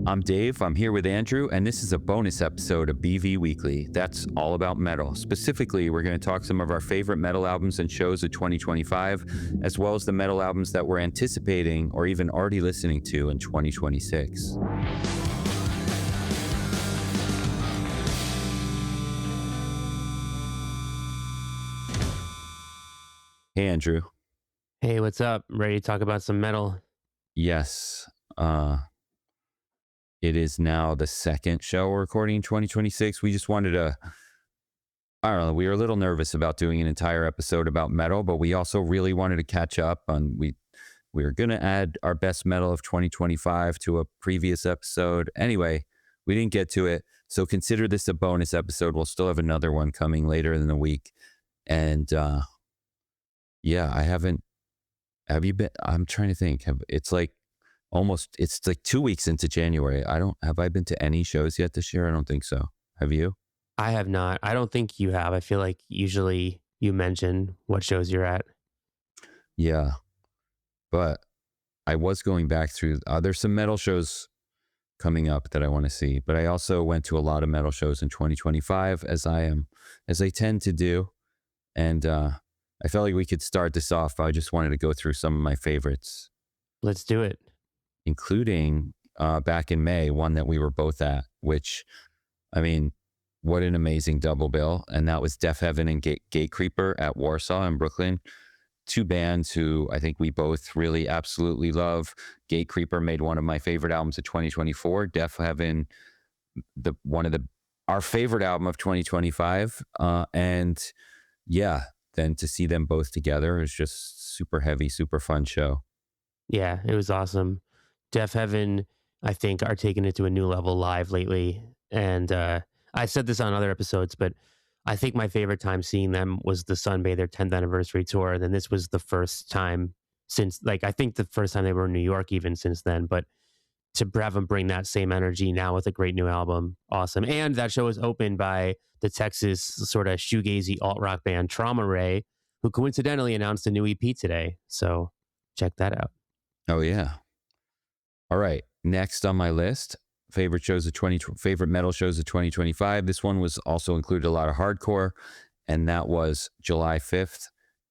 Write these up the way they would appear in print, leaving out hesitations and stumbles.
I'm Dave, I'm here with Andrew, and this is a bonus episode of BV Weekly. That's all about metal. Specifically, we're going to talk some of our favorite metal albums and shows of 2025, as well as the metal albums that we're anticipating or even already listening to in 2026. Hey, Andrew. Hey, what's up? Ready to talk about some metal? Yes, it is now the second show we're recording in 2026. We just wanted to, I don't know, we were a little nervous about doing an entire episode about metal, but we also really wanted to catch up on, we were going to add our best metal of 2025 to a previous episode. Anyway, we didn't get to it. So consider this a bonus episode. We'll still have another one coming later in the week. And yeah, have you been, I'm trying to think, it's like 2 weeks into January. Have I been to any shows yet this year? I don't think so. Have you? I have not. I don't think you have. I feel like usually you mention what shows you're at. Yeah. But I was going back through, there's some metal shows coming up that I want to see, but I also went to a lot of metal shows in 2025 as I tend to do. And I felt like we could start this off. I just wanted to go through some of my favorites. Let's do it. Including back in May, one that we were both at, which, I mean, what an amazing double bill. And that was Death Heaven and Gate Creeper at Warsaw in Brooklyn. Two bands who I think we both really absolutely love. Gate Creeper made one of my favorite albums of 2024. Death Heaven, our favorite album of 2025. And yeah, then to see them both together is just super heavy, super fun show. Yeah, it was awesome. Death Heaven, I think, are taking it to a new level live lately. And I said this on other episodes, but I think my favorite time seeing them was the Sunbather 10th anniversary tour. And then this was the first time since, I think the first time they were in New York even since then. But to have them bring that same energy now with a great new album, awesome. And that show was opened by the Texas sort of shoegazy alt-rock band Trauma Ray, who coincidentally announced a new EP today. So check that out. Oh, yeah. All right. Next on my list, favorite metal shows of 2025. This one was also included a lot of hardcore, and that was July 5th,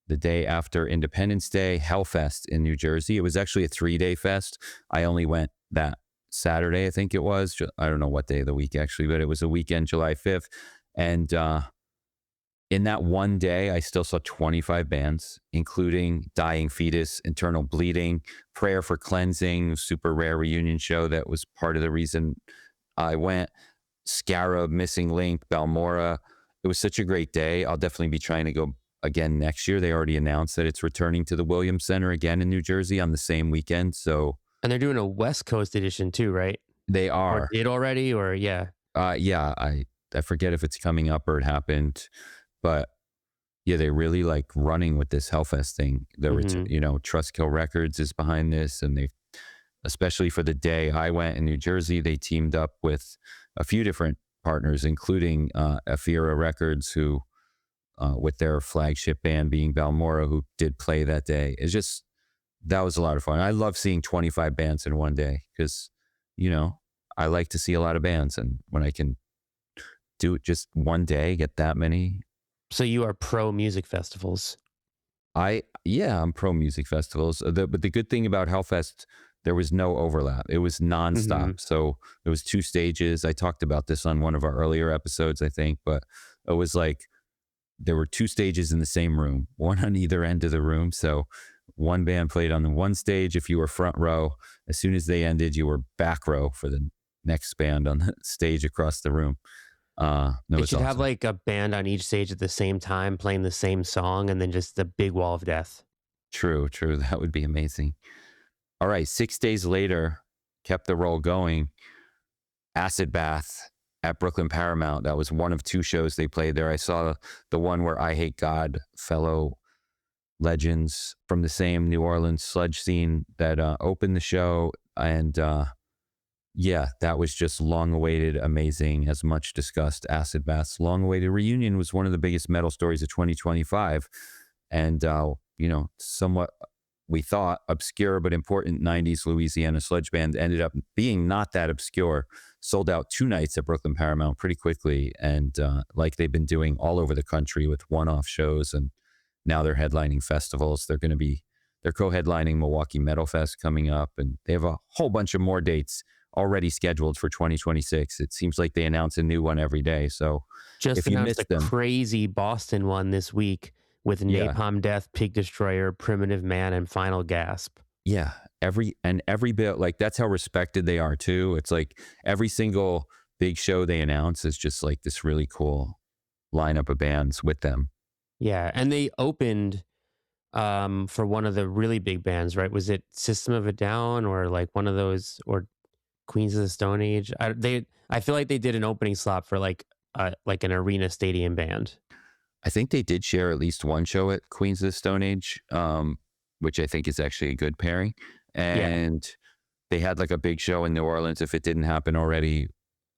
the day after Independence Day, Hellfest in New Jersey. It was actually a 3-day fest. I only went that Saturday, I think it was. I don't know what day of the week actually, but it was a weekend, July 5th. And in that one day, I still saw 25 bands, including Dying Fetus, Internal Bleeding, Prayer for Cleansing, super rare reunion show that was part of the reason I went, Scarab, Missing Link, Balmora. It was such a great day. I'll definitely be trying to go again next year. They already announced that it's returning to the Williams Center again in New Jersey on the same weekend. So, and they're doing a West Coast edition too, right? They are. Or did already, or yeah. Yeah, I forget if it's coming up or it happened. But yeah, they really like running with this Hellfest thing. Trustkill Records is behind this, and they, especially for the day I went in New Jersey, they teamed up with a few different partners, including Afira Records, who with their flagship band being Balmora, who did play that day. That was a lot of fun. I love seeing 25 bands in one day because, I like to see a lot of bands, and when I can do it just one day, get that many. So you are pro music festivals? I'm pro music festivals. But the good thing about Hellfest, there was no overlap. It was nonstop. Mm-hmm. So it was 2 stages. I talked about this on one of our earlier episodes, I think, but it was like there were 2 stages in the same room, one on either end of the room. So one band played on the one stage if you were front row. As soon as they ended, you were back row for the next band on the stage across the room. They should have like a band on each stage at the same time playing the same song, and then just a big wall of death. True. That would be amazing. All right. 6 days later, kept the roll going. Acid Bath at Brooklyn Paramount. That was one of 2 shows they played there. I saw the one where I Hate God, fellow legends from the same New Orleans sludge scene that opened the show. And yeah, that was just long-awaited, amazing, as much discussed. Acid Bath's long-awaited reunion was one of the biggest metal stories of 2025. And, somewhat we thought obscure but important 90s Louisiana sludge band ended up being not that obscure. Sold out 2 nights at Brooklyn Paramount pretty quickly. And like they've been doing all over the country with one-off shows. And now they're headlining festivals. They're co-headlining Milwaukee Metal Fest coming up. And they have a whole bunch of more dates already scheduled for 2026. It seems like they announce a new one every day. So Just if you announced a missed them, crazy Boston one this week with yeah, Napalm Death, Pig Destroyer, Primitive Man, and Final Gasp. yeah, every bit, like that's how respected they are too. It's like every single big show they announce is just like this really cool lineup of bands with them. Yeah, and they opened for one of the really big bands, right? Was it System of a Down or like one of those, or Queens of the Stone Age? I feel like they did an opening slot for like an arena stadium band. I think they did share at least one show at Queens of the Stone Age, which I think is actually a good pairing. Yeah. And they had like a big show in New Orleans if it didn't happen already,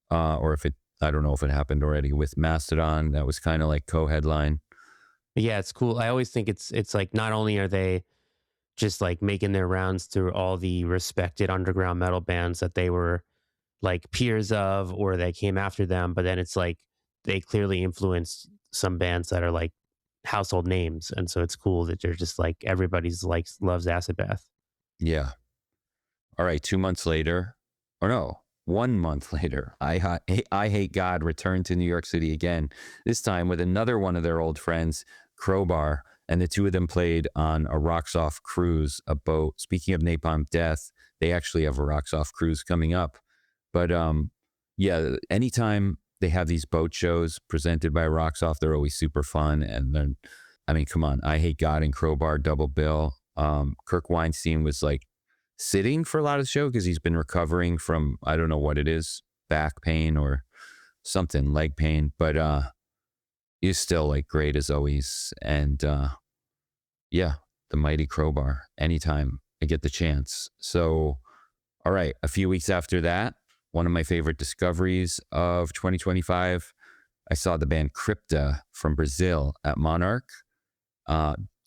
or if it, I don't know if it happened already with Mastodon. That was kind of like co-headline. Yeah, it's cool. I always think it's like not only are they just like making their rounds through all the respected underground metal bands that they were like peers of or they came after them, but then it's like they clearly influenced some bands that are like household names. And so it's cool that they're just like everybody's like loves Acid Bath. Yeah. All right. 2 months later, or no, 1 month later, I Hate God returned to New York City again, this time with another one of their old friends, Crowbar. And the two of them played on a Rocks Off cruise, a boat. Speaking of Napalm Death, they actually have a Rocks Off cruise coming up. But yeah, anytime they have these boat shows presented by Rocks Off, they're always super fun. And then, I mean, come on, I Hate God and Crowbar double bill. Kirk Weinstein was like sitting for a lot of the show because he's been recovering from, I don't know what it is, back pain or something, leg pain, but he's still like great as always. And yeah, the mighty Crowbar anytime I get the chance. So, all right, a few weeks after that, one of my favorite discoveries of 2025, I saw the band Crypta from Brazil at Monarch.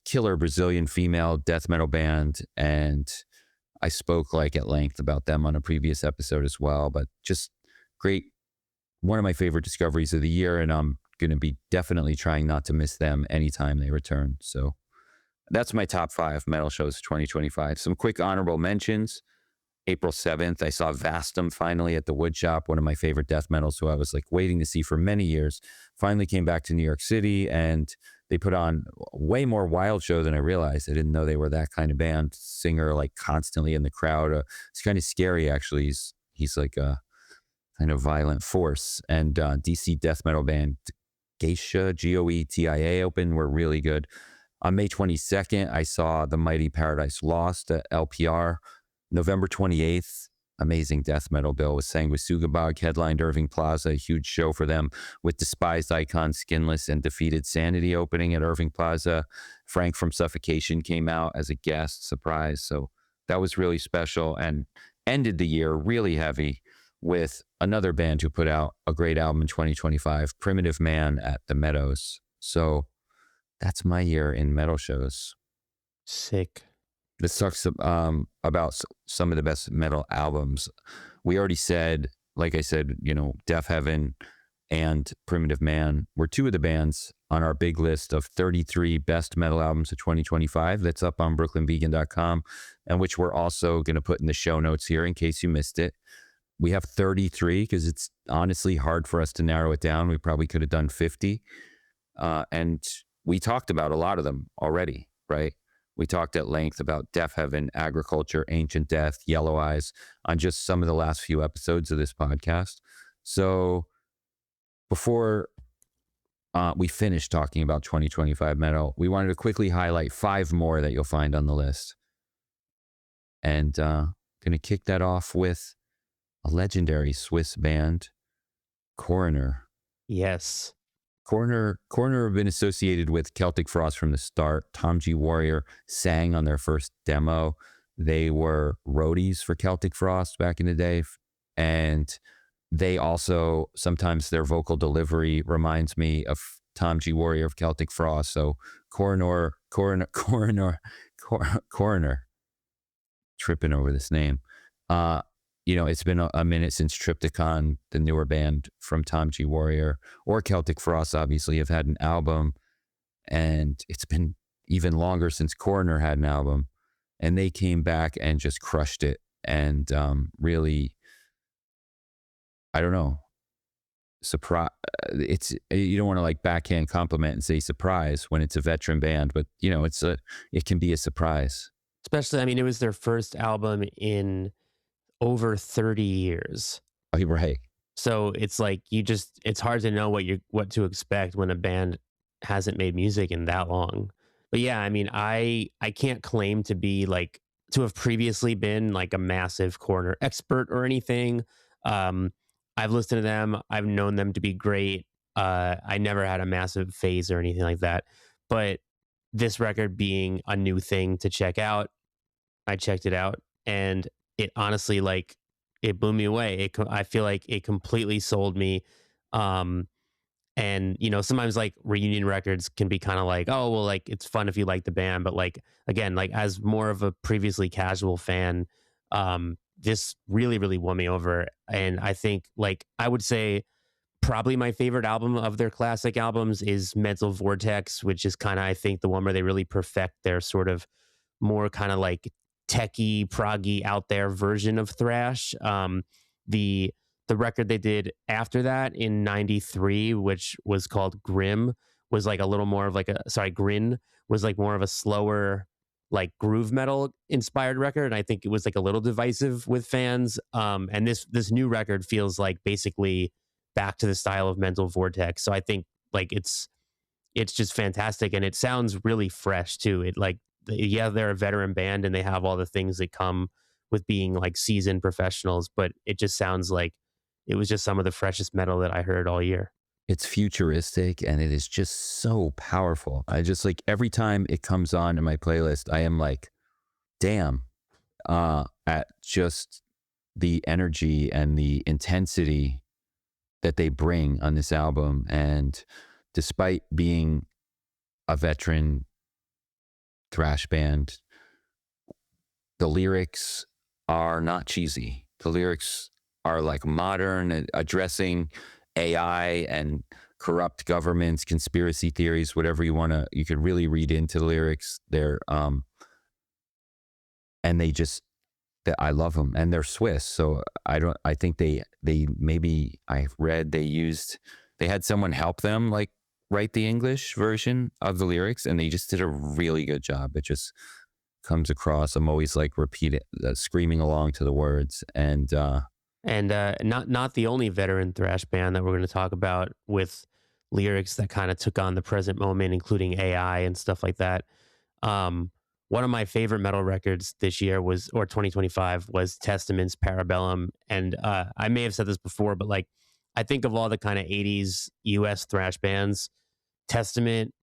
Killer Brazilian female death metal band. And I spoke like at length about them on a previous episode as well, but just great. One of my favorite discoveries of the year. And I'm going to be definitely trying not to miss them anytime they return. So that's my top 5 metal shows 2025. Some quick honorable mentions. April 7th, I saw Vastum finally at the Woodshop, one of my favorite death metals who I was like waiting to see for many years. Finally came back to New York City and they put on a way more wild show than I realized. I didn't know they were that kind of band. Singer like constantly in the crowd. It's kind of scary actually. He's like a kind of violent force. And DC death metal band Geisha, Goetia open were really good. On May 22nd, I saw the mighty Paradise Lost at LPR. November 28th, amazing death metal bill with Sanguisugabog headlined Irving Plaza, a huge show for them with Despised Icon, Skinless, and Defeated Sanity opening at Irving Plaza. Frank from Suffocation came out as a guest, surprise. So that was really special and ended the year really heavy with another band who put out a great album in 2025, Primitive Man at the Meadows. So that's my year in metal shows. Sick. Let's talk about some of the best metal albums. We already said, like I said, Death Heaven and Primitive Man were 2 of the bands on our big list of 33 best metal albums of 2025. That's up on BrooklynVegan.com, and which we're also going to put in the show notes here in case you missed it. We have 33 because it's honestly hard for us to narrow it down. We probably could have done 50. And we talked about a lot of them already, right? We talked at length about Death Heaven, Agriculture, Ancient Death, Yellow Eyes on just some of the last few episodes of this podcast. So before we finish talking about 2025 metal, we wanted to quickly highlight 5 more that you'll find on the list. And going to kick that off with a legendary Swiss band, Coroner. Yes. Coroner have been associated with Celtic Frost from the start. Tom G. Warrior sang on their first demo. They were roadies for Celtic Frost back in the day. And they also, sometimes their vocal delivery reminds me of Tom G. Warrior of Celtic Frost. So Coroner Coroner, tripping over this name. Uh, it's been a minute since Triptychon, the newer band from Tom G Warrior, or Celtic Frost, obviously, have had an album, and it's been even longer since Coroner had an album, and they came back and just crushed it, and really, I don't know, surprise. It's you don't want to like backhand compliment and say surprise when it's a veteran band, but it can be a surprise. Especially, I mean, it was their first album in over 30 years. Oh, you're right. So it's like it's hard to know what to expect when a band hasn't made music in that long. But yeah, I mean, I can't claim to be like to have previously been like a massive corner expert or anything. Um I've listened to them, I've known them to be great. I never had a massive phase or anything like that. But this record being a new thing to check out, I checked it out, and it honestly, like, it blew me away. I feel like it completely sold me. Um, and sometimes like reunion records can be kind of like, oh well, like it's fun if you like the band, but like again, like as more of a previously casual fan, this really really won me over. And I think like I would say probably my favorite album of their classic albums is Mental Vortex, which is kind of I think the one where they really perfect their sort of more kind of like techie, proggy, out there version of thrash. The the record they did after that in '93, which was called Grim, was like a little more of like a sorry, Grin was like more of a slower, like groove metal inspired record. And I think it was like a little divisive with fans. And this new record feels like basically back to the style of Mental Vortex. So I think like it's just fantastic, and it sounds really fresh too. It like yeah, they're a veteran band and they have all the things that come with being like seasoned professionals, but it just sounds like it was just some of the freshest metal that I heard all year. It's futuristic and it is just so powerful. I just like every time it comes on in my playlist, I am like, damn, at just the energy and the intensity that they bring on this album. And despite being a veteran thrash band, the lyrics are not cheesy. The lyrics are like modern, addressing AI and corrupt governments, conspiracy theories, whatever you could really read into the lyrics. And they just, I love them, and they're Swiss. So I think they maybe I've read they had someone help them like write the English version of the lyrics, and they just did a really good job. It just comes across. I'm always like screaming along to the words, and not the only veteran thrash band that we're going to talk about with lyrics that kind of took on the present moment, including AI and stuff like that. One of my favorite metal records this year or 2025 was Testament's Parabellum. And I may have said this before, but like I think of all the kind of 80s US thrash bands, Testament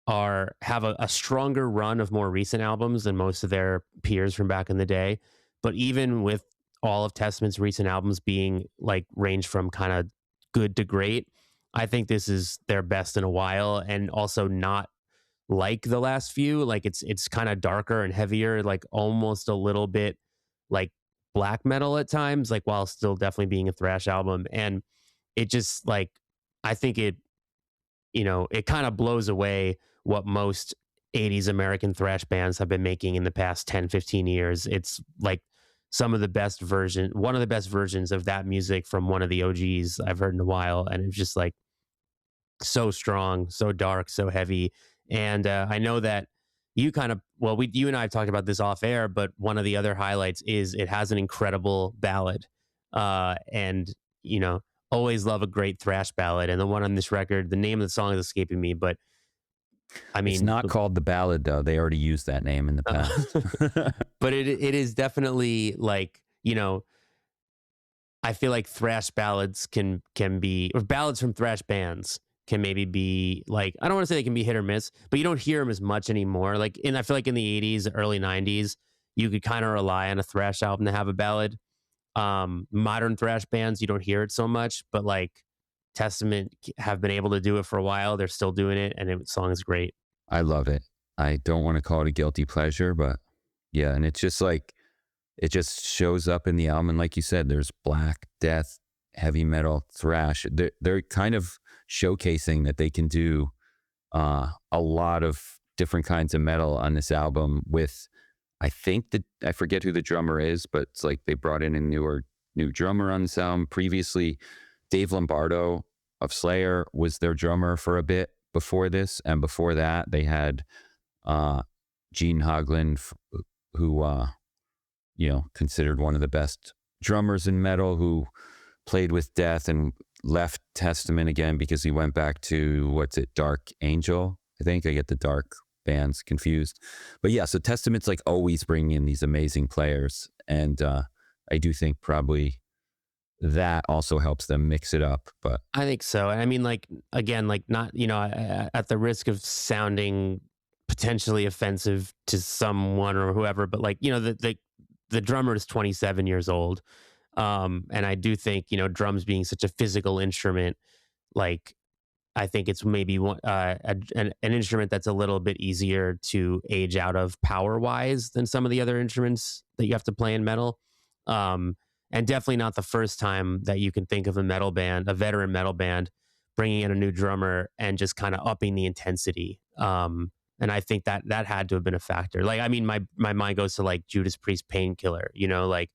have a stronger run of more recent albums than most of their peers from back in the day. But even with all of Testament's recent albums being like range from kind of good to great, I think this is their best in a while, and also not like the last few. Like it's kind of darker and heavier, like almost a little bit like black metal at times, like while still definitely being a thrash album. And it just like I think it kind of blows away what most 80s American thrash bands have been making in the past 10, 15 years. It's like one of the best versions of that music from one of the OGs I've heard in a while. And it's just like so strong, so dark, so heavy. And I know that you you and I have talked about this off air, but one of the other highlights is it has an incredible ballad. And, always love a great thrash ballad. And the one on this record, the name of the song is escaping me, but I mean, it's not called The Ballad, though. They already used that name in the past. But it is definitely like, I feel like thrash ballads can be, or ballads from thrash bands can maybe be like, I don't want to say they can be hit or miss, but you don't hear them as much anymore. Like I feel like in the 80s, early 90s, you could kind of rely on a thrash album to have a ballad. Modern thrash bands, you don't hear it so much, but like Testament have been able to do it for a while. They're still doing it, and the song is great. I love it. I don't want to call it a guilty pleasure, but yeah, and it's just like it just shows up in the album. And like you said, there's black, death, heavy metal, thrash. They're kind of showcasing that they can do a lot of different kinds of metal on this album with, I think that I forget who the drummer is, but it's like they brought in a new drummer on this album. Previously, Dave Lombardo of Slayer was their drummer for a bit before this, and before that, they had uh, Gene Hoglan, who considered one of the best drummers in metal, who played with Death and left Testament again because he went back to, what's it, Dark Angel? I think I get the dark bands confused. But yeah, so Testament's like always bringing in these amazing players. And I do think probably that also helps them mix it up. But I think so. I mean, like, again, like, not, at the risk of sounding potentially offensive to someone or whoever, but like, the drummer is 27 years old. And I do think, drums being such a physical instrument, like, I think it's maybe an instrument that's a little bit easier to age out of power wise than some of the other instruments that you have to play in metal. And definitely not the first time that you can think of a veteran metal band, bringing in a new drummer and just kind of upping the intensity. And I think that had to have been a factor. Like, I mean, my mind goes to like Judas Priest Painkiller, like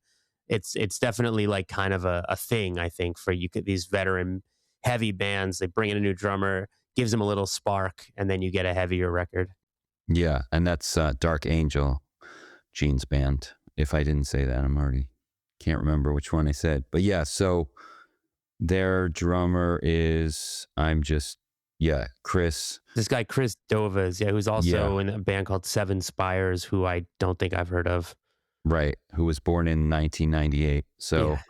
it's definitely like kind of a thing, I think, for these veteran heavy bands. They bring in a new drummer, gives them a little spark, and then you get a heavier record. yeah, and that's Dark Angel, Gene's band. If I didn't say that, I'm already can't remember which one I said. But yeah, so their drummer is Chris. This guy Chris Dovas, who's also Yeah, in a band called Seven Spires, who I don't think I've heard of. right, who was born in 1998. So Yeah.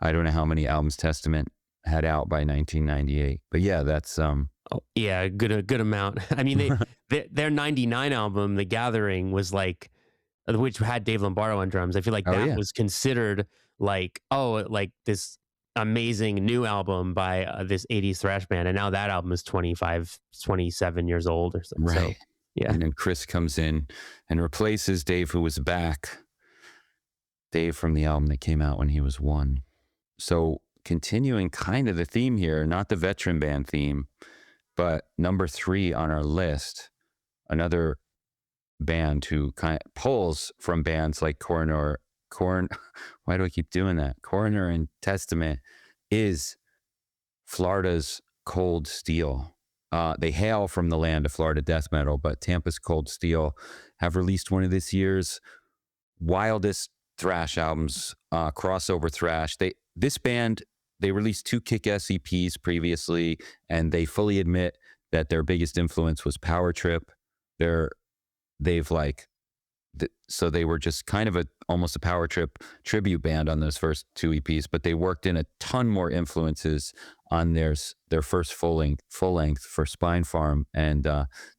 I don't know how many albums Testament had out by 1998. But yeah, that's Oh, yeah, a good amount. I mean, their '99 album, The Gathering, was like, which had Dave Lombardo on drums. I feel like oh that yeah, was considered like, like this amazing new album by this '80s thrash band, and now that album is 25, 27 years old or so. So right. yeah, And then Chris comes in and replaces Dave, who was back. Dave from the album that came out when he was one. So continuing kind of the theme here, not the veteran band theme, but number 3 on our list, another band who kind of pulls from bands like why do I keep doing that? Coroner and Testament, is Florida's Cold Steel. They hail from the land of Florida death metal, but Tampa's Cold Steel have released one of this year's wildest thrash albums, crossover thrash. This band, they released 2 kick-ass EPs previously, and they fully admit that their biggest influence was Power Trip. They've like so they were just kind of almost a Power Trip tribute band on those first 2 EPs, but they worked in a ton more influences on their first full length for Spine Farm, and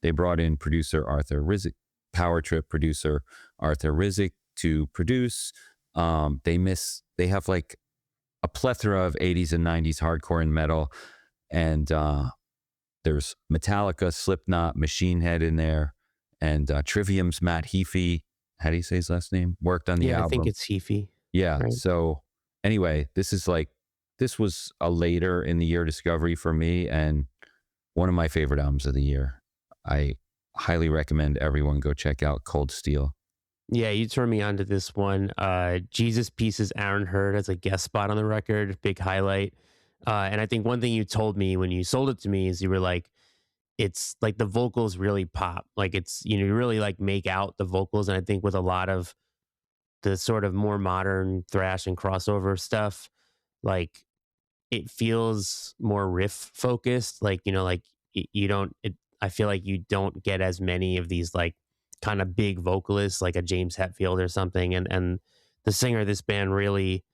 they brought in producer Arthur Rizek, Power Trip producer Arthur Rizek, to produce. They have like a plethora of 80s and 90s hardcore and metal, and there's Metallica, Slipknot, Machine Head in there, and Trivium's Matt Heafy, how do you say his last name, worked on the I think album. it's Heafy, Yeah. right? So anyway, this was a later in the year discovery for me, and one of my favorite albums of the year. I highly recommend everyone go check out Cold Steel. Yeah, you turned me on to this one. Jesus Pieces, Aaron Hurd as a guest spot on the record, big highlight. And I think one thing you told me when you sold it to me is you were like, it's like the vocals really pop. Like it's, you really like make out the vocals. And I think with a lot of the sort of more modern thrash and crossover stuff, like it feels more riff focused. Like, like you don't, I feel like you don't get as many of these like kind of big vocalists like a James Hetfield or something. And the singer of this band really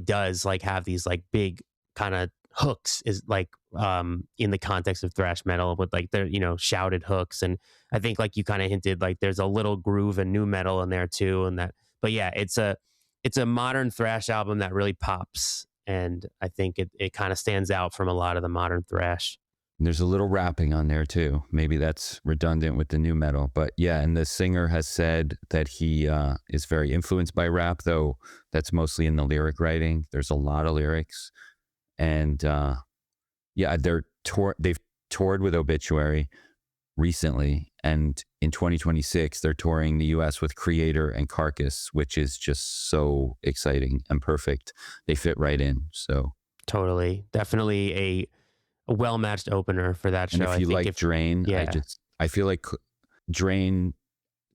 does like have these like big kind of hooks, is like in the context of thrash metal, with like their shouted hooks. And I think like you kind of hinted, like there's a little groove and new metal in there too, and that. But yeah, it's a modern thrash album that really pops, and I think it kind of stands out from a lot of the modern thrash. There's a little rapping on there too. Maybe that's redundant with the new metal, but yeah. And the singer has said that he is very influenced by rap, though that's mostly in the lyric writing. There's a lot of lyrics, and yeah, they've toured with Obituary recently, and in 2026 they're touring the U.S. with Creator and Carcass, which is just so exciting and perfect. They fit right in. So, Totally. Definitely a well matched opener for that and show. if I you think like if, Drain, yeah, I feel like Drain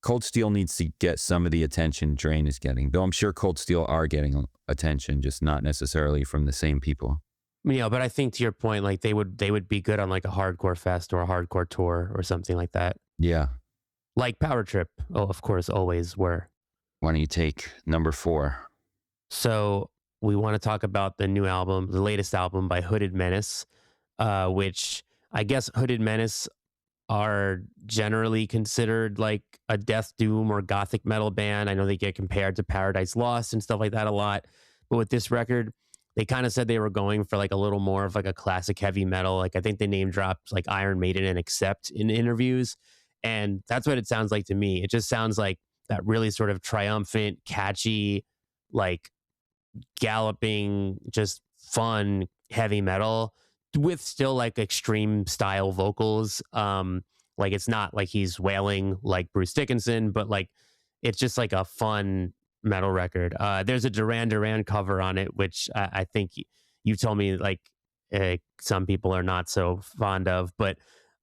Cold Steel needs to get some of the attention Drain is getting, though I'm sure Cold Steel are getting attention, just not necessarily from the same people. but I think to your point, like they would be good on like a hardcore fest or a hardcore tour or something like that. Yeah. Like Power Trip, oh, of course, always were. Why don't you take number 4? So we want to talk about the new album, the latest album by Hooded Menace, which I guess Hooded Menace are generally considered like a death doom or gothic metal band. I know they get compared to Paradise Lost and stuff like that a lot. But with this record, they kind of said they were going for like a little more of like a classic heavy metal. Like I think they name dropped like Iron Maiden and Accept in interviews. And that's what it sounds like to me. It just sounds like that really sort of triumphant, catchy, like galloping, just fun heavy metal with still like extreme style vocals. Like it's not like he's wailing like Bruce Dickinson, but like it's just like a fun metal record. There's a Duran Duran cover on it, which I think you told me like some people are not so fond of, but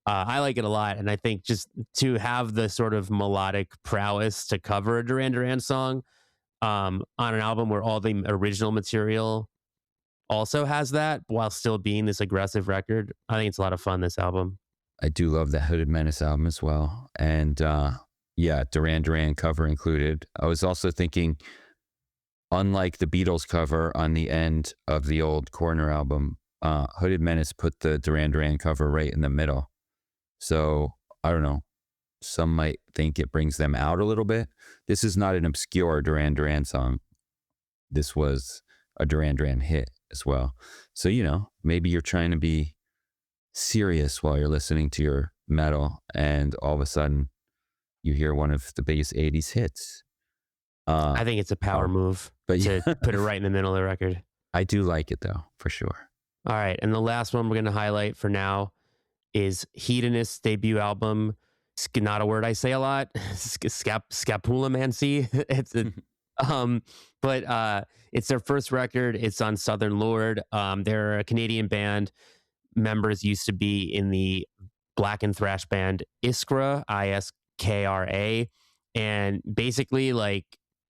I like it a lot. And I think just to have the sort of melodic prowess to cover a Duran Duran song on an album where all the original material also has that while still being this aggressive record. I think it's a lot of fun, this album. I do love the Hooded Menace album as well. And yeah, Duran Duran cover included. I was also thinking, unlike the Beatles cover on the end of the old Corner album, Hooded Menace put the Duran Duran cover right in the middle. So I don't know. Some might think it brings them out a little bit. This is not an obscure Duran Duran song. This was a Duran Duran hit as well. So, maybe you're trying to be serious while you're listening to your metal, and all of a sudden you hear one of the biggest 80s hits. I think it's a power move but to yeah, put it right in the middle of the record. I do like it though, for sure. All right. And the last one we're going to highlight for now is Hedonist's debut album. Not a word I say a lot. Scapulomancy. But it's their first record. It's on Southern Lord. They're a Canadian band. Members used to be in the black and thrash band Iskra, Iskra, and basically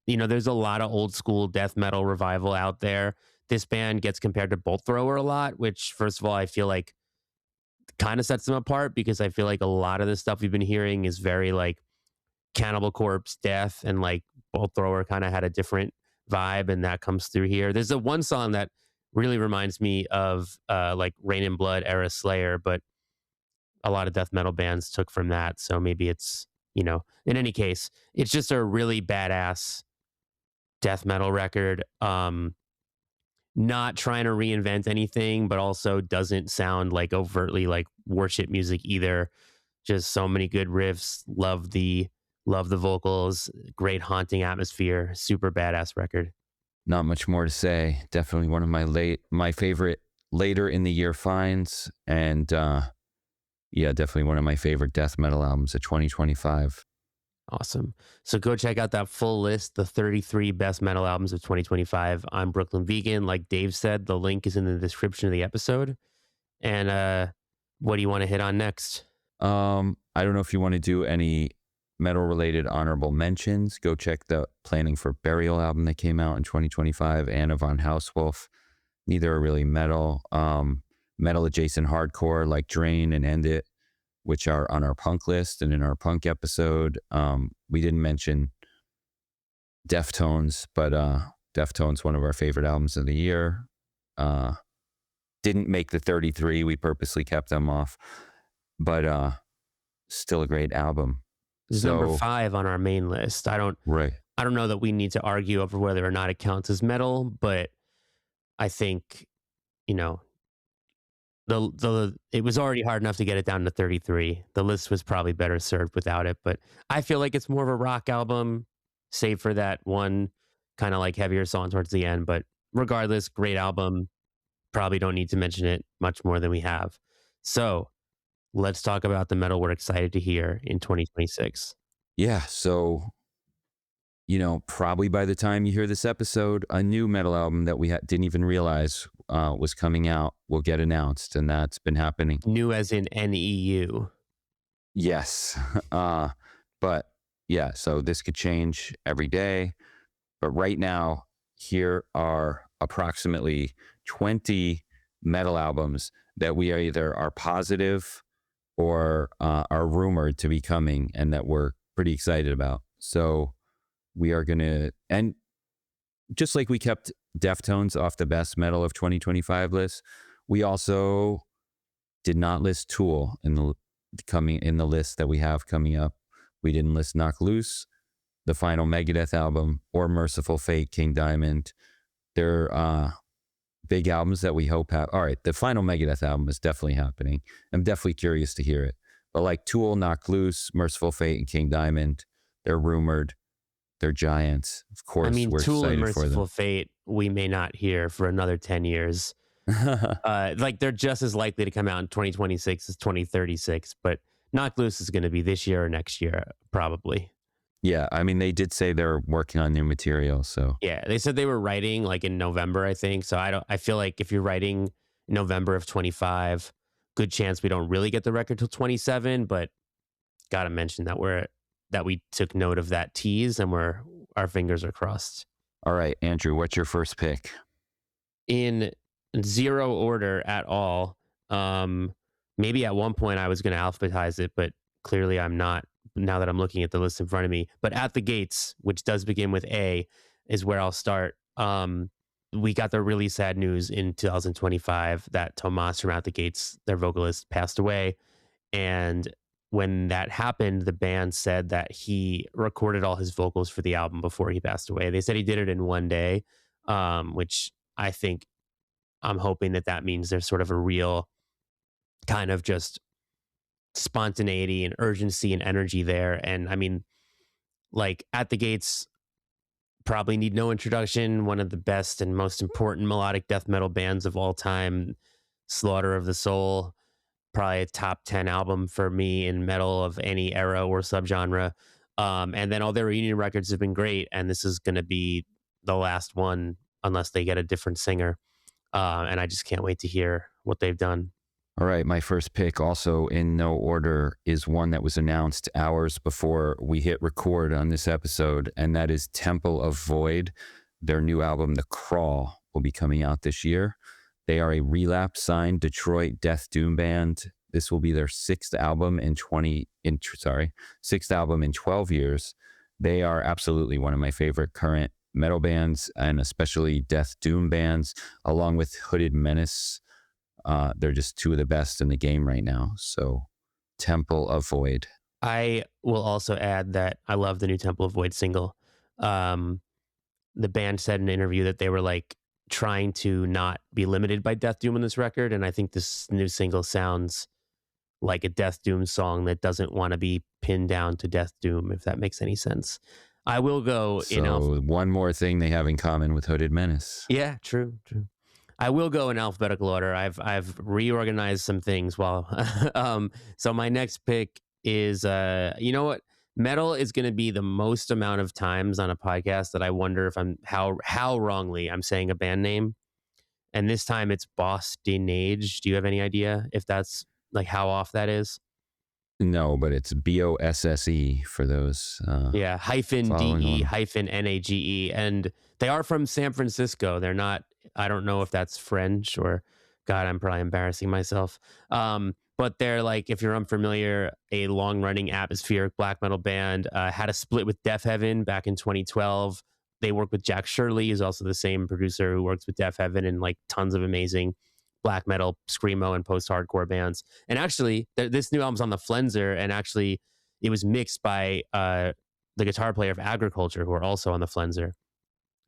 there's a lot of old school death metal revival out there. This band gets compared to Bolt Thrower a lot, which first of all I feel like kind of sets them apart because I feel like a lot of the stuff we've been hearing is very like Cannibal Corpse, Death, and like Bolt Thrower kind of had a different vibe, and that comes through here. There's a one song that really reminds me of like Rain and Blood era Slayer, but a lot of death metal bands took from that. So maybe it's, in any case, it's just a really badass death metal record. Not trying to reinvent anything, but also doesn't sound like overtly like worship music either. Just so many good riffs. Love the vocals. Great haunting atmosphere. Super badass record. Not much more to say. Definitely one of my favorite later in the year finds, and yeah, definitely one of my favorite death metal albums of 2025. Awesome. So go check out that full list, the 33 best metal albums of 2025 on Brooklyn Vegan. Like Dave said, the link is in the description of the episode. And what do you want to hit on next? I don't know if you want to do any metal related honorable mentions. Go check the Planning for Burial album that came out in 2025, Anna von Hauswolf. Neither are really metal. Metal adjacent hardcore like Drain and End It, which are on our punk list and in our punk episode. We didn't mention Deftones, but Deftones, one of our favorite albums of the year. Didn't make the 33. We purposely kept them off, but still a great album. It's number 5 on our main list. I don't know that we need to argue over whether or not it counts as metal, but I think, The it was already hard enough to get it down to 33. The list was probably better served without it, but I feel like it's more of a rock album, save for that one kind of like heavier song towards the end. But regardless, great album. Probably don't need to mention it much more than we have. So let's talk about the metal we're excited to hear in 2026. Yeah. So, probably by the time you hear this episode, a new metal album that we didn't even realize was coming out will get announced. And that's been happening. New as in NEU. Yes. But yeah, so this could change every day. But right now, here are approximately 20 metal albums that we are positive or are rumored to be coming and that we're pretty excited about. So we are going to, and just like we kept Deftones off the best metal of 2025 list, we also did not list Tool in the list that we have coming up. We didn't list Knock Loose, the final Megadeth album, or Merciful Fate, King Diamond. They're big albums that we hope have. All right, the final Megadeth album is definitely happening. I'm definitely curious to hear it. But like Tool, Knock Loose, Merciful Fate, and King Diamond, they're rumored. They're giants. Of course, I mean, we're Tool and excited for Merciful them. Fate, we may not hear for another 10 years. Like they're just as likely to come out in 2026 as 2036, but Knock Loose is going to be this year or next year, probably. Yeah, I mean, they did say they're working on new material, so Yeah, they said they were writing like in November, I think. So I feel like if you're writing in November of 25, good chance we don't really get the record till 27, but got to mention that we took note of that tease and our fingers are crossed. all right, Andrew, what's your first pick? In zero order at all. Maybe at one point I was going to alphabetize it, but clearly I'm not now that I'm looking at the list in front of me. But At the Gates, which does begin with A, is where I'll start. We got the really sad news in 2025 that Tomas from At the Gates, their vocalist, passed away. And when that happened, the band said that he recorded all his vocals for the album before he passed away. They said he did it in one day, which I think I'm hoping that means there's sort of a real kind of just spontaneity and urgency and energy there. And I mean, like At the Gates probably need no introduction. One of the best and most important melodic death metal bands of all time. Slaughter of the Soul, probably a top 10 album for me in metal of any era or subgenre. And then all their reunion records have been great. And this is going to be the last one unless they get a different singer. And I just can't wait to hear what they've done. All right, my first pick, also in no order, is one that was announced hours before we hit record on this episode, and that is Temple of Void. Their new album, The Crawl, will be coming out this year. They are a Relapse-signed Detroit death doom band. This will be their sixth album in 12 years. They are absolutely one of my favorite current metal bands, and especially death doom bands, along with Hooded Menace. They're just two of the best in the game right now. So Temple of Void. I will also add that I love the new Temple of Void single. The band said in an interview that they were like trying to not be limited by death doom on this record. And I think this new single sounds like a death doom song that doesn't want to be pinned down to death doom, if that makes any sense. I will go one more thing they have in common with Hooded Menace. Yeah, true. I will go in alphabetical order. I've reorganized some things while so my next pick is you know what? Metal is going to be the most amount of times on a podcast that I wonder if I'm how wrongly I'm saying a band name. And this time it's Bosse-de-Nage. Do you have any idea if that's like how off that is? No, but it's BOSSE for those. Yeah, -DE -NAGE. And they are from San Francisco. They're not, I don't know if that's French or, God, I'm probably embarrassing myself. But they're like, if you're unfamiliar, a long running atmospheric black metal band, had a split with Death Heaven back in 2012. They work with Jack Shirley, who's also the same producer who works with Death Heaven and like tons of amazing black metal, screamo, and post-hardcore bands. And actually, this new album's on the Flenser, and actually it was mixed by the guitar player of Agriculture, who are also on the Flenser.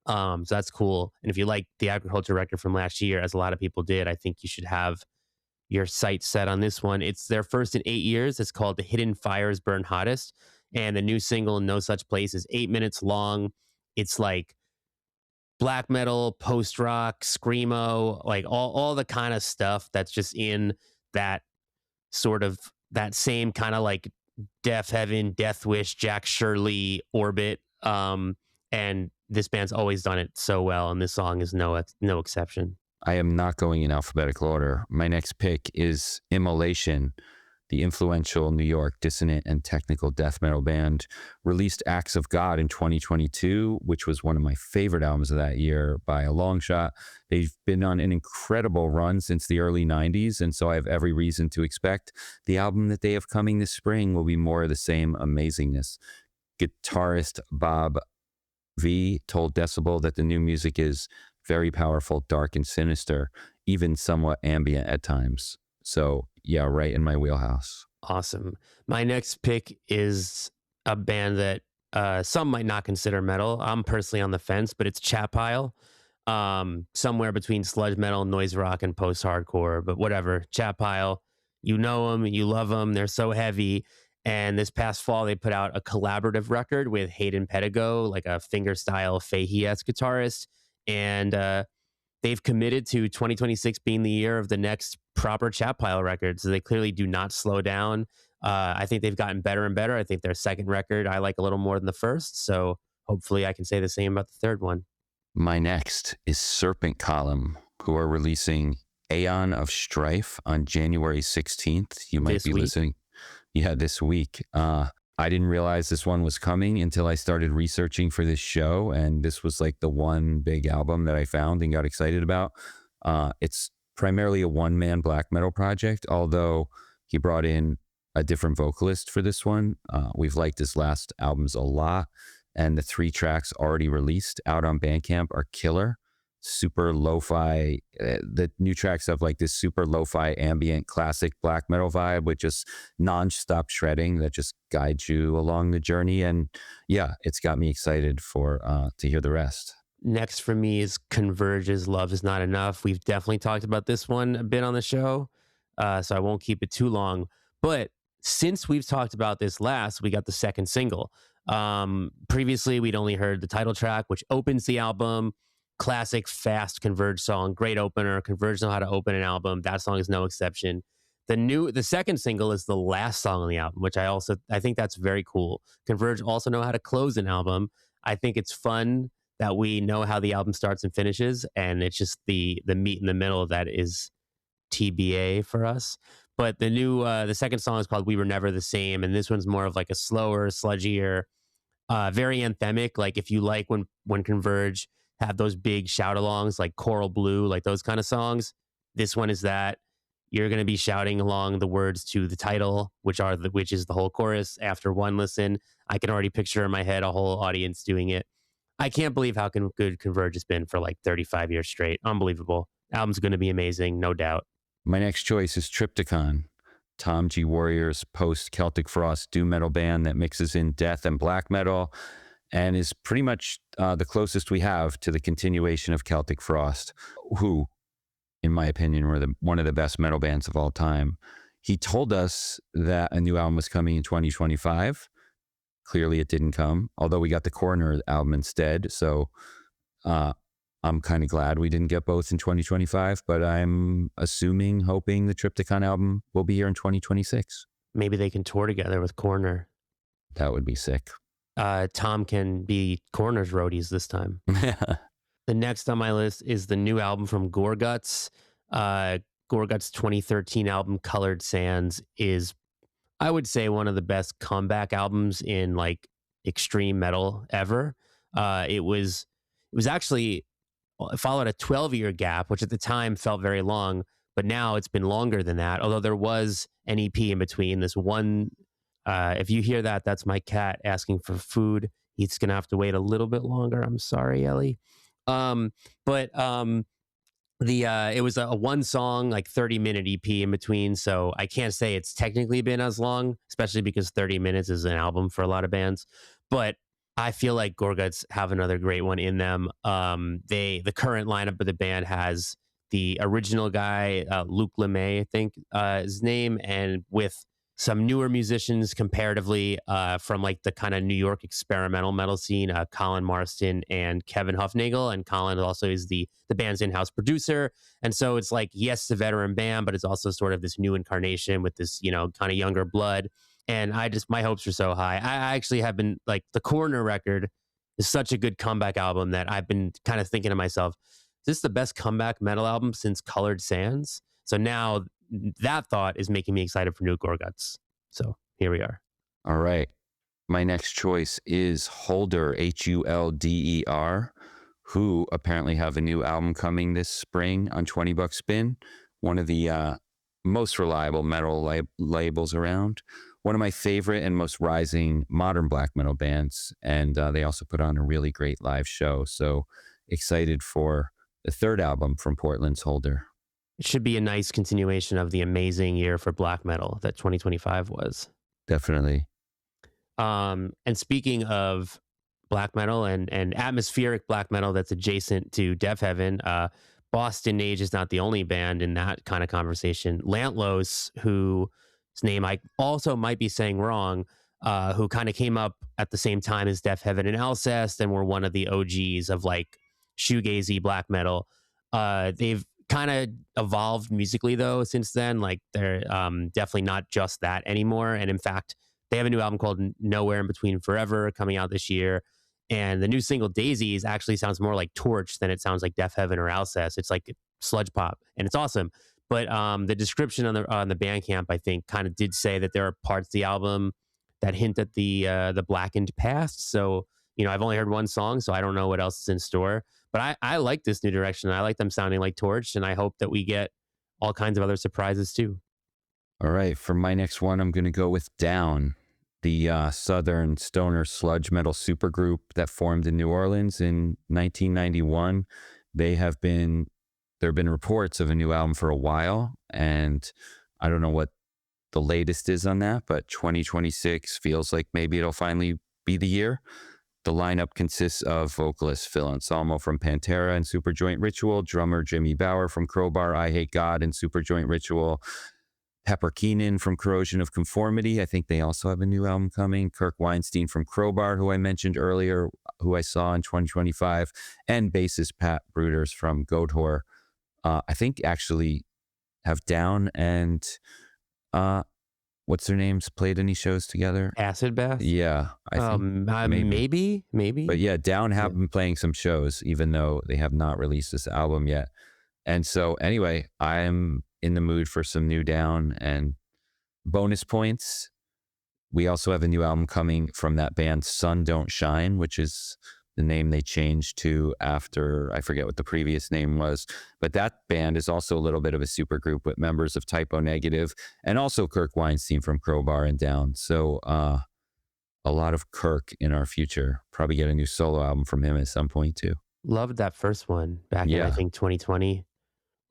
So that's cool. And if you like the Agriculture record from last year, as a lot of people did, I think you should have your sights set on this one. It's their first in 8 years. It's called The Hidden Fires Burn Hottest. And the new single, No Such Place, is 8 minutes long. It's like black metal, post rock, screamo, like all the kind of stuff that's just in that sort of that same kind of like Death Heaven, Death Wish, Jack Shirley orbit. And this band's always done it so well, and this song is no exception. I am not going in alphabetical order. My next pick is Immolation. The influential New York dissonant and technical death metal band released Acts of God in 2022, which was one of my favorite albums of that year by a long shot. They've been on an incredible run since the early 90s, and so I have every reason to expect the album that they have coming this spring will be more of the same amazingness. Guitarist Bob V told Decibel that the new music is very powerful, dark, and sinister, even somewhat ambient at times. So yeah, right in my wheelhouse. Awesome. My next pick is a band that some might not consider metal. I'm personally on the fence, but it's Chat Pile. Somewhere between sludge metal, noise rock, and post-hardcore, but whatever. Chat Pile, you know them, you love them. They're so heavy. And this past fall, they put out a collaborative record with Hayden Pedigo, like a fingerstyle Fahey-esque guitarist. And they've committed to 2026 being the year of the next proper Chat Pile record. So they clearly do not slow down. I think they've gotten better and better. I think their second record I like a little more than the first. So hopefully I can say the same about the third one. My next is Serpent Column, who are releasing Aeon of Strife on January 16th. You might This be week? listening. Yeah, this week. I didn't realize this one was coming until I started researching for this show. And this was like the one big album that I found and got excited about. It's primarily a one-man black metal project, although he brought in a different vocalist for this one. We've liked his last albums a lot. And the 3 tracks already released out on Bandcamp are killer. Super lo-fi. The new tracks have like this super lo-fi ambient classic black metal vibe with just non-stop shredding that just guides you along the journey. And yeah, it's got me excited for to hear the rest. Next for me is Converge's Love Is Not Enough. We've definitely talked about this one a bit on the show, so I won't keep it too long. But since we've talked about this last, we got the second single. Previously, we'd only heard the title track, which opens the album. Classic, fast Converge song. Great opener. Converge know how to open an album. That song is no exception. The second single is the last song on the album, which I think that's very cool. Converge also know how to close an album. I think it's fun that we know how the album starts and finishes, and it's just the meat in the middle that is TBA for us. But the second song is called We Were Never the Same, and this one's more of like a slower, sludgier, very anthemic. Like if you like when Converge have those big shout-alongs like Coral Blue, like those kind of songs, this one is that. You're going to be shouting along the words to the title, which is the whole chorus. After one listen, I can already picture in my head a whole audience doing it. I can't believe how good Converge has been for like 35 years straight. Unbelievable. Album's going to be amazing, no doubt. My next choice is Triptychon, Tom G. Warrior's post-Celtic Frost doom metal band that mixes in death and black metal and is pretty much the closest we have to the continuation of Celtic Frost, who, in my opinion, were one of the best metal bands of all time. He told us that a new album was coming in 2025. Clearly it didn't come, although we got the Coroner album instead. So I'm kind of glad we didn't get both in 2025, but I'm hoping the Triptychon album will be here in 2026. Maybe they can tour together with Corner. That would be sick. Tom can be Corner's roadies this time. The next on my list is the new album from Gorguts. Gorguts' 2013 album, Colored Sands, is, I would say, one of the best comeback albums in like extreme metal ever. It was actually followed a 12-year gap, which at the time felt very long, but now it's been longer than that. Although there was an EP in between. This one, if you hear that, that's my cat asking for food. He's gonna have to wait a little bit longer. I'm sorry, Ellie. It was a one song, like 30-minute EP in between. So I can't say it's technically been as long, especially because 30 minutes is an album for a lot of bands. But I feel like Gorguts have another great one in them. The current lineup of the band has the original guy, Luke LeMay, I think his name, and with some newer musicians comparatively from like the kind of New York experimental metal scene, Colin Marston and Kevin Hufnagel. And Colin also is the band's in-house producer. And so it's like, yes, it's a veteran band, but it's also sort of this new incarnation with this, kind of younger blood. And my hopes are so high. I actually have been like, the Corner record is such a good comeback album that I've been kind of thinking to myself, is this the best comeback metal album since Colored Sands? So now that thought is making me excited for New Gorguts. So here we are. All right. My next choice is Holder, Hulder, who apparently have a new album coming this spring on 20 Bucks Spin, one of the most reliable metal labels around. One of my favorite and most rising modern black metal bands. And they also put on a really great live show. So excited for the third album from Portland's Holder. It should be a nice continuation of the amazing year for black metal that 2025 was. Definitely. And speaking of black metal and atmospheric black metal that's adjacent to Death Heaven, bosse-de-nage is not the only band in that kind of conversation. Lantlos, whose name I also might be saying wrong, who kind of came up at the same time as Death Heaven and Alcest and were one of the OGs of like shoegazy black metal. They've kind of evolved musically though since then. Like they're definitely not just that anymore. And in fact, they have a new album called Nowhere in Between Forever coming out this year. And the new single Daisies actually sounds more like Torch than it sounds like Death Heaven or Alcest. It's like sludge pop and it's awesome. But the description on the Bandcamp, I think, kind of did say that there are parts of the album that hint at the blackened past. So, I've only heard one song, so I don't know what else is in store. But I like this new direction. I like them sounding like Torch, and I hope that we get all kinds of other surprises too. All right. For my next one, I'm going to go with Down, the Southern stoner sludge metal supergroup that formed in New Orleans in 1991. There have been reports of a new album for a while, and I don't know what the latest is on that, but 2026 feels like maybe it'll finally be the year. The lineup consists of vocalist Phil Anselmo from Pantera and Superjoint Ritual, drummer Jimmy Bauer from Crowbar, I Hate God and Superjoint Ritual, Pepper Keenan from Corrosion of Conformity. I think they also have a new album coming. Kirk Weinstein from Crowbar, who I mentioned earlier, who I saw in 2025, and bassist Pat Bruders from Goatwhore. I think actually have Down and what's their names played any shows together? Acid Bath? Yeah, I think maybe. But yeah, Down have been playing some shows, even though they have not released this album yet. And so anyway, I'm in the mood for some new Down. And bonus points, we also have a new album coming from that band Sun Don't Shine, which is the name they changed to after, I forget what the previous name was. But that band is also a little bit of a super group with members of Typo Negative and also Kirk Weinstein from Crowbar and Down. So a lot of Kirk in our future. Probably get a new solo album from him at some point too. Loved that first one back in, I think, 2020.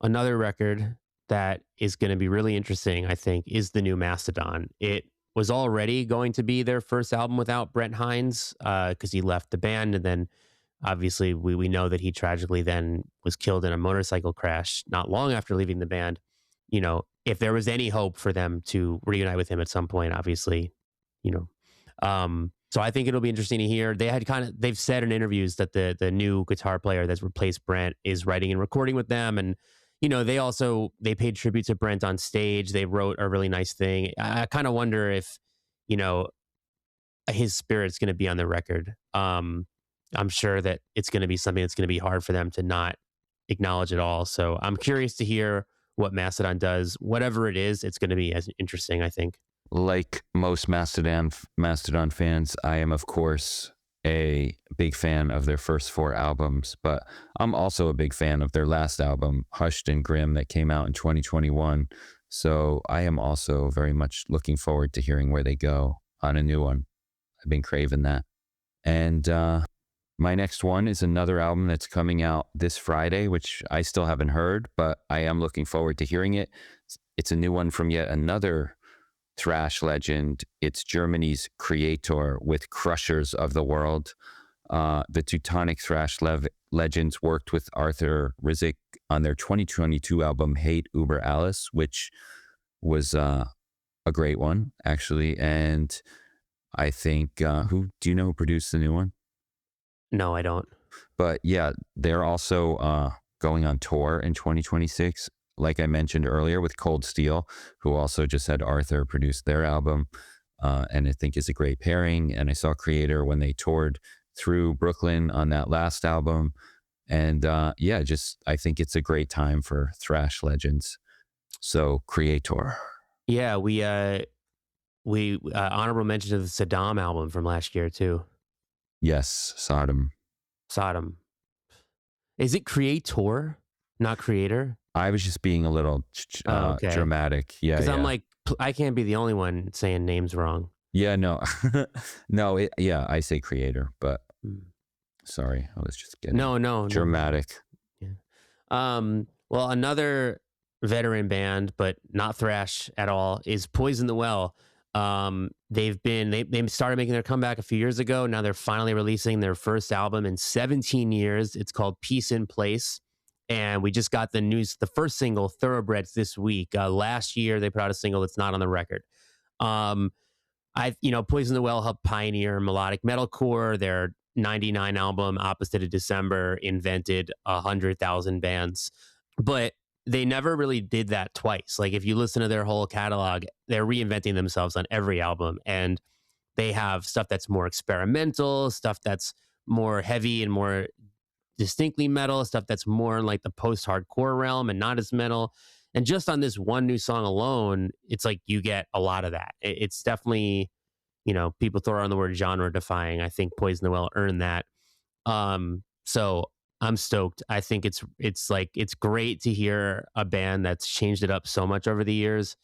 Another record that is going to be really interesting, I think, is the new Mastodon. It was already going to be their first album without Brent Hines because he left the band. And then obviously we know that he tragically then was killed in a motorcycle crash not long after leaving the band. If there was any hope for them to reunite with him at some point, obviously, so I think it'll be interesting to hear. They've said in interviews that the new guitar player that's replaced Brent is writing and recording with them. And they paid tribute to Brent on stage. They wrote a really nice thing. I kind of wonder if, his spirit's going to be on the record. I'm sure that it's going to be something that's going to be hard for them to not acknowledge at all. So I'm curious to hear what Mastodon does. Whatever it is, it's going to be as interesting, I think. Like most Mastodon fans, I am, of course, a big fan of their first 4 albums, but I'm also a big fan of their last album, Hushed and Grim, that came out in 2021. So I am also very much looking forward to hearing where they go on a new one. I've been craving that. And my next one is another album that's coming out this Friday, which I still haven't heard, but I am looking forward to hearing it. It's a new one from yet another thrash legend. It's Germany's Creator with Crushers of the World. The Teutonic thrash legends worked with Arthur Rizek on their 2022 album Hate Uber Alice, which was a great one, actually. And I think, who do you know who produced the new one? No, I don't. But yeah, they're also going on tour in 2026, like I mentioned earlier, with Cold Steel, who also just had Arthur produce their album, and I think is a great pairing. And I saw Creator when they toured through Brooklyn on that last album. And yeah, just I think it's a great time for thrash legends. So Creator. Yeah, we honorable mention to the Saddam album from last year too. Yes, Sodom. Sodom. Is it Creator, not Creator? I was just being a little Oh, okay. dramatic. Yeah, Because I'm yeah. like, I can't be the only one saying names wrong. Yeah, no. No, yeah, I say Creator, but Mm. sorry, I was just getting No. dramatic. Yeah. Well, another veteran band, but not thrash at all, is Poison the Well. They started making their comeback a few years ago. Now they're finally releasing their first album in 17 years. It's called Peace in Place. And we just got the first single, Thoroughbreds, this week. Last year they put out a single that's not on the record. Um, Poison the Well helped pioneer melodic metalcore. Their 99 album, Opposite of December, invented 100,000 bands. But they never really did that twice. Like if you listen to their whole catalog, they're reinventing themselves on every album. And they have stuff that's more experimental, stuff that's more heavy and more distinctly metal, stuff that's more in like the post-hardcore realm and not as metal. And just on this one new song alone, it's like you get a lot of that. It's definitely, people throw around the word genre defying. I think Poison the Well earned that. So I'm stoked. I think it's great to hear a band that's changed it up so much over the years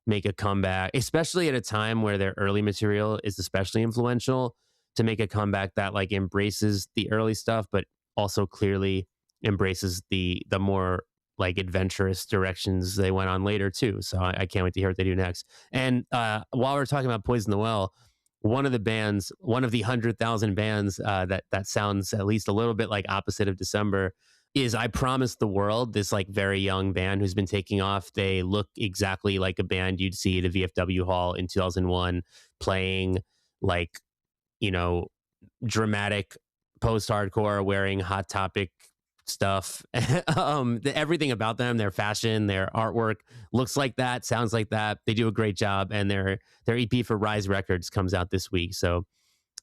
make a comeback, especially at a time where their early material is especially influential, to make a comeback that like embraces the early stuff, but also clearly embraces the more like adventurous directions they went on later too. So I can't wait to hear what they do next. And while we're talking about Poison the Well, one of the 100,000 bands that sounds at least a little bit like Opposite of December is I Promise the World, this like very young band who's been taking off. They look exactly like a band you'd see at a VFW hall in 2001 playing like, you know, dramatic post-hardcore, wearing Hot Topic stuff. Everything about them, their fashion, their artwork looks like that, sounds like that. They do a great job, and their EP for Rise Records comes out this week. So,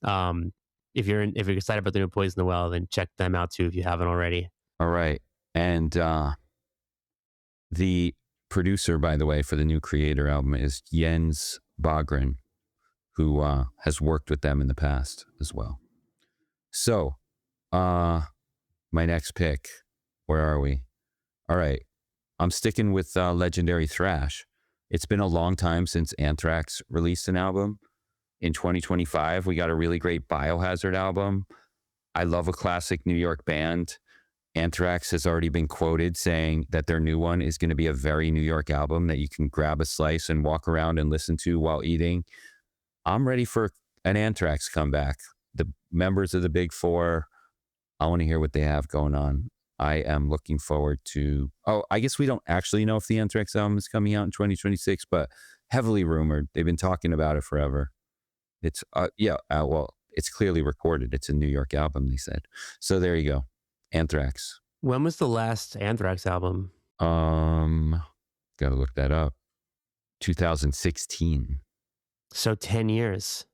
if you're excited about the new Poison the Well, then check them out too if you haven't already. All right. And the producer, by the way, for the new Creator album is Jens Bagren, who has worked with them in the past as well. So, my next pick, where are we? All right. I'm sticking with legendary thrash. It's been a long time since Anthrax released an album. In 2025, we got a really great Biohazard album. I love a classic New York band. Anthrax has already been quoted saying that their new one is going to be a very New York album that you can grab a slice and walk around and listen to while eating. I'm ready for an Anthrax comeback. The members of the Big Four, I want to hear what they have going on. I am looking forward to... Oh, I guess we don't actually know if the Anthrax album is coming out in 2026, but heavily rumored. They've been talking about it forever. It's, well, it's clearly recorded. It's a New York album, they said. So there you go. Anthrax. When was the last Anthrax album? Gotta look that up. 2016. So 10 years.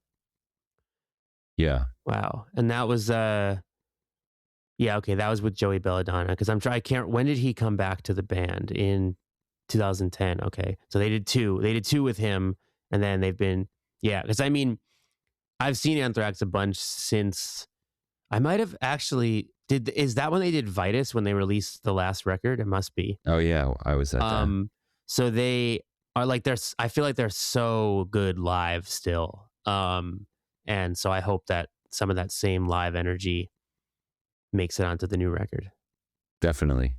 Yeah. Wow. And that was okay, that was with Joey Belladonna, because when did he come back to the band? In 2010. Okay. So they did two with him, and then they've been, because I mean, I've seen Anthrax a bunch since. I might have actually is that when they did Vitus, when they released the last record? It must be. Oh yeah, I was at that. So they are like, I feel like they're so good live still. And so I hope that some of that same live energy makes it onto the new record. Definitely.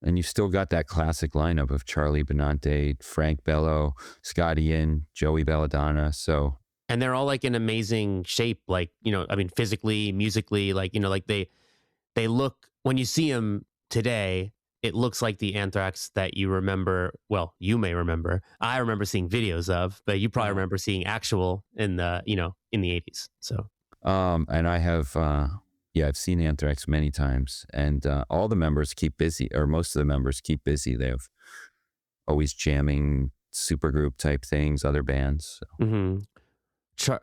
And you still got that classic lineup of Charlie Benante, Frank Bello, Scott Ian, Joey Belladonna. So and they're all like in amazing shape. Like, I mean, physically, musically, like, like they look, when you see them today, it looks like the Anthrax that you remember. Well, you may remember. I remember seeing videos of, but you probably Uh-huh. remember seeing actual in the 80s. So, And I have, yeah, I've seen Anthrax many times, and all the members keep busy, or most of the members keep busy. They have always jamming supergroup type things, other bands. So. hmm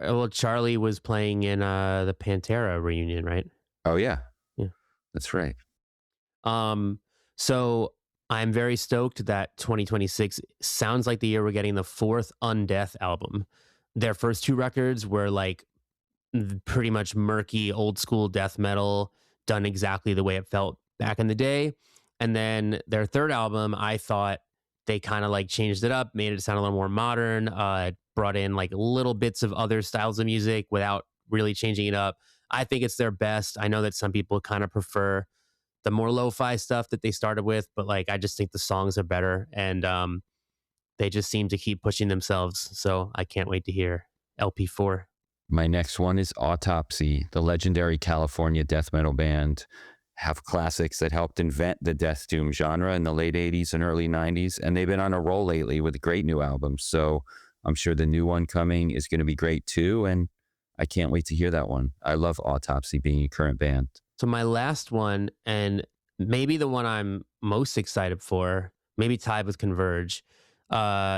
well, Charlie was playing in the Pantera reunion, right? Oh yeah, Yeah. that's right. Um, so I'm very stoked that 2026 sounds like the year we're getting the fourth Undeath album. Their first two records were like pretty much murky old school death metal done exactly the way it felt back in the day. And then their third album, I thought they kind of like changed it up, made it sound a little more modern, brought in like little bits of other styles of music without really changing it up. I think it's their best. I know that some people kind of prefer the more lo-fi stuff that they started with, but like I just think the songs are better, and they just seem to keep pushing themselves. So I can't wait to hear LP4. My next one is Autopsy, the legendary California death metal band. Have classics that helped invent the death doom genre in the late 80s and early 90s. And they've been on a roll lately with great new albums. So I'm sure the new one coming is going to be great too. And I can't wait to hear that one. I love Autopsy being a current band. So my last one, and maybe the one I'm most excited for, maybe tied with Converge,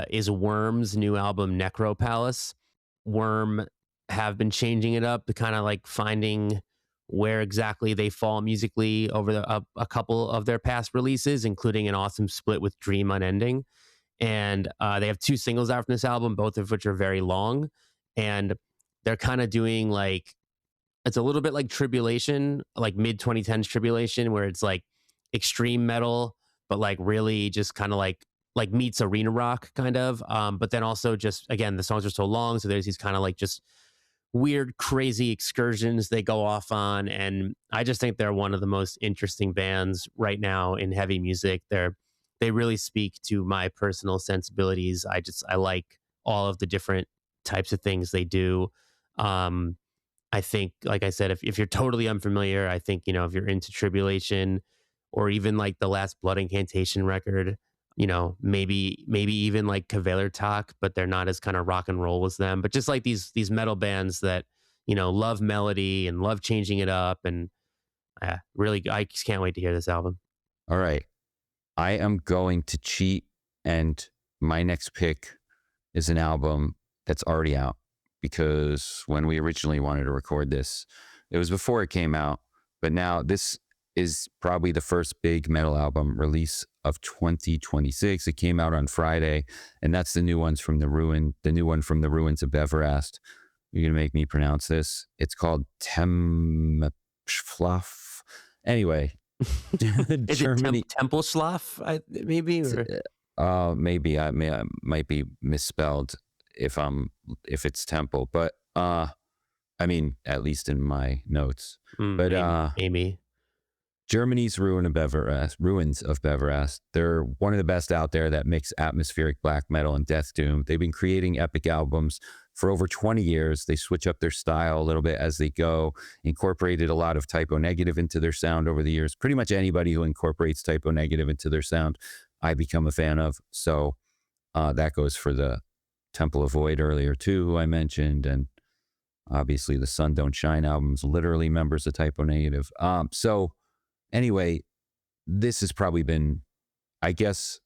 is Worm's new album Necro Palace. Worm have been changing it up to kind of like finding where exactly they fall musically over a couple of their past releases, including an awesome split with Dream Unending. And they have two singles out from this album, both of which are very long. And they're kind of doing like, it's a little bit like Tribulation, like mid 2010s Tribulation, where it's like extreme metal, but like really just kind of like meets arena rock kind of. But then also just again, the songs are so long, so there's these kind of like just weird, crazy excursions they go off on, and I just think they're one of the most interesting bands right now in heavy music. They really speak to my personal sensibilities. I like all of the different types of things they do. Um, I think, like I said, if you're totally unfamiliar, I think, if you're into Tribulation or even like the last Blood Incantation record, maybe even like Cavalier Talk, but they're not as kind of rock and roll as them. But just like these metal bands that, love melody and love changing it up. And really, I just can't wait to hear this album. All right. I am going to cheat, and my next pick is an album that's already out, because when we originally wanted to record this, it was before it came out. But now this is probably the first big metal album release of 2026. It came out on Friday, and that's the new one from the Ruins of Beverast. You're gonna make me pronounce this. It's called Temfluff. Anyway, Is Germany. it Tempelschlaf? Maybe. Or? Maybe I might be misspelled if it's temple, but I mean, at least in my notes. But maybe. Germany's Ruins of Beverast. They're one of the best out there that mix atmospheric black metal and death doom. They've been creating epic albums for over 20 years. They switch up their style a little bit as they go, incorporated a lot of Typo Negative into their sound over the years. Pretty much anybody who incorporates Typo Negative into their sound, I become a fan of. So that goes for the Temple of Void earlier too, who I mentioned, and obviously the Sun Don't Shine albums, literally members of Typo Negative. So anyway, this has probably been, I guess,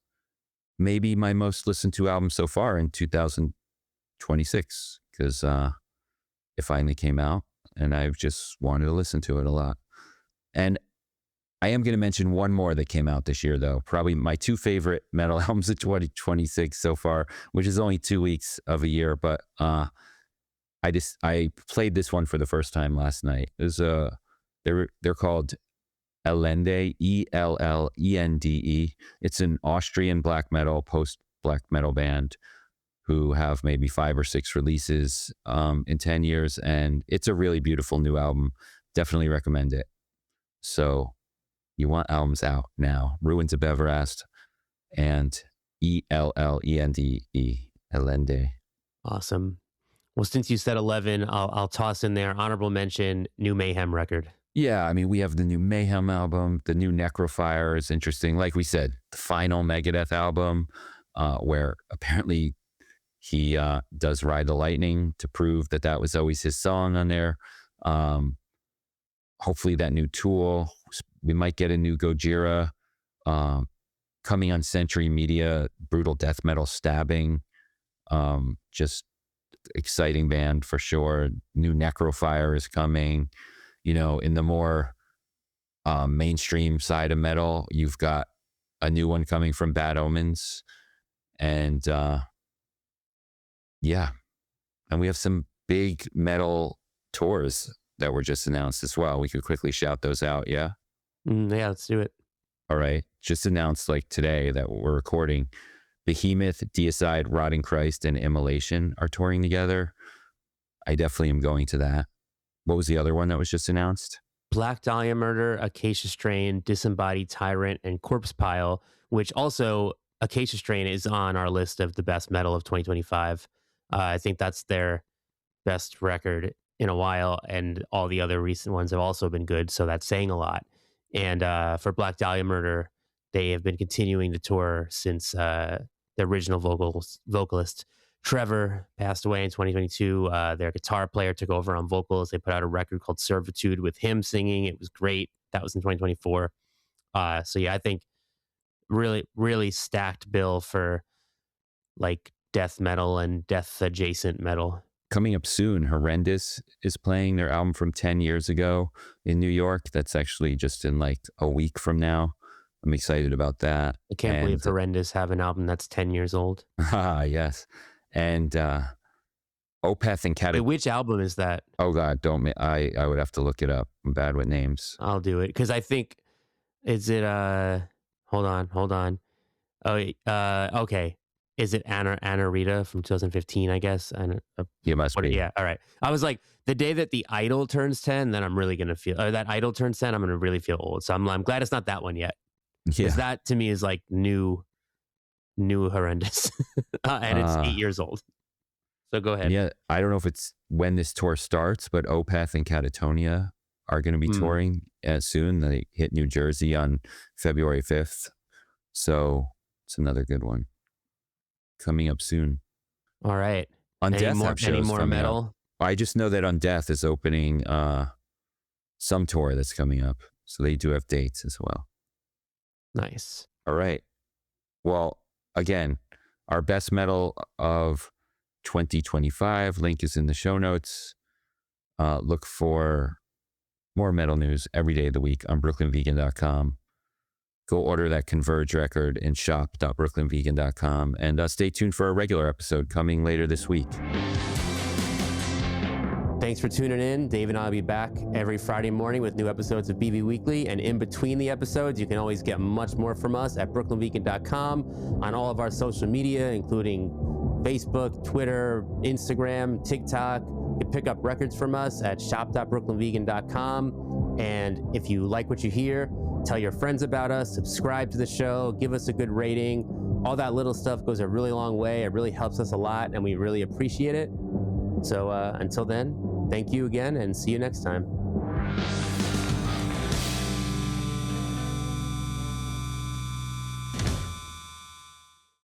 maybe my most listened to album so far in 2026, because it finally came out and I've just wanted to listen to it a lot. And I am going to mention one more that came out this year, though. Probably my two favorite metal albums of 2026 so far, which is only 2 weeks of a year. But I played this one for the first time last night. They're called Elende, Ellende. It's an Austrian black metal, post-black metal band who have maybe 5 or 6 releases in 10 years. And it's a really beautiful new album. Definitely recommend it. So you want albums out now. Ruins of Beverast and Ellende, Elende. Awesome. Well, since you said 11, I'll toss in there honorable mention new Mayhem record. Yeah, I mean, we have the new Mayhem album, the new Necrofire is interesting. Like we said, the final Megadeth album, where apparently he does Ride the Lightning to prove that that was always his song on there. Hopefully that new Tool. We might get a new Gojira. Coming on Century Media, brutal death metal stabbing. Just exciting band for sure. New Necrofire is coming. You know, in the more mainstream side of metal, you've got a new one coming from Bad Omens. And yeah, and we have some big metal tours that were just announced as well. We could quickly shout those out. Yeah. Yeah, let's do it. All right. Just announced like today that we're recording. Behemoth, Deicide, Rotting Christ, and Immolation are touring together. I definitely am going to that. What was the other one that was just announced? Black Dahlia Murder, Acacia Strain, Disembodied Tyrant, and Corpse Pile, which also Acacia Strain is on our list of the best metal of 2025. I think that's their best record in a while, and all the other recent ones have also been good, so that's saying a lot. And for Black Dahlia Murder, they have been continuing to tour since the original vocalist Trevor passed away in 2022. Their guitar player took over on vocals. They put out a record called Servitude with him singing. It was great. That was in 2024. So yeah, I think really, really stacked bill for like death metal and death adjacent metal. Coming up soon, Horrendous is playing their album from 10 years ago in New York. That's actually just in like a week from now. I'm excited about that. I can't believe Horrendous have an album that's 10 years old. Yes. And Opeth and Wait, which album is that? Oh God, I would have to look it up. I'm bad with names. I'll do it because I think is it hold on. Oh, okay. Is it Anna Rita from 2015? I guess. You must be. Yeah. All right. I was like, the day that the Idol turns 10, then I'm really gonna feel. Or that Idol turns 10, I'm gonna really feel old. So I'm glad it's not that one yet. Because that to me is like new Horrendous, and it's 8 years old. So go ahead. Yeah, I don't know if it's when this tour starts, but Opeth and Catatonia are going to be touring soon. They hit New Jersey on February 5th. So it's another good one coming up soon. All right. Undeath any more metal? I just know that Undeath is opening some tour that's coming up. So they do have dates as well. Nice. All right. Well, again, our best metal of 2025 link is in the show notes. Look for more metal news every day of the week on BrooklynVegan.com. Go order that Converge record in shop.brooklynvegan.com, and stay tuned for a regular episode coming later this week. Thanks for tuning in. Dave and I will be back every Friday morning with new episodes of BV Weekly. And in between the episodes, you can always get much more from us at brooklynvegan.com, on all of our social media, including Facebook, Twitter, Instagram, TikTok. You can pick up records from us at shop.brooklynvegan.com. And if you like what you hear, tell your friends about us, subscribe to the show, give us a good rating. All that little stuff goes a really long way. It really helps us a lot, and we really appreciate it. So until then, thank you again, and see you next time.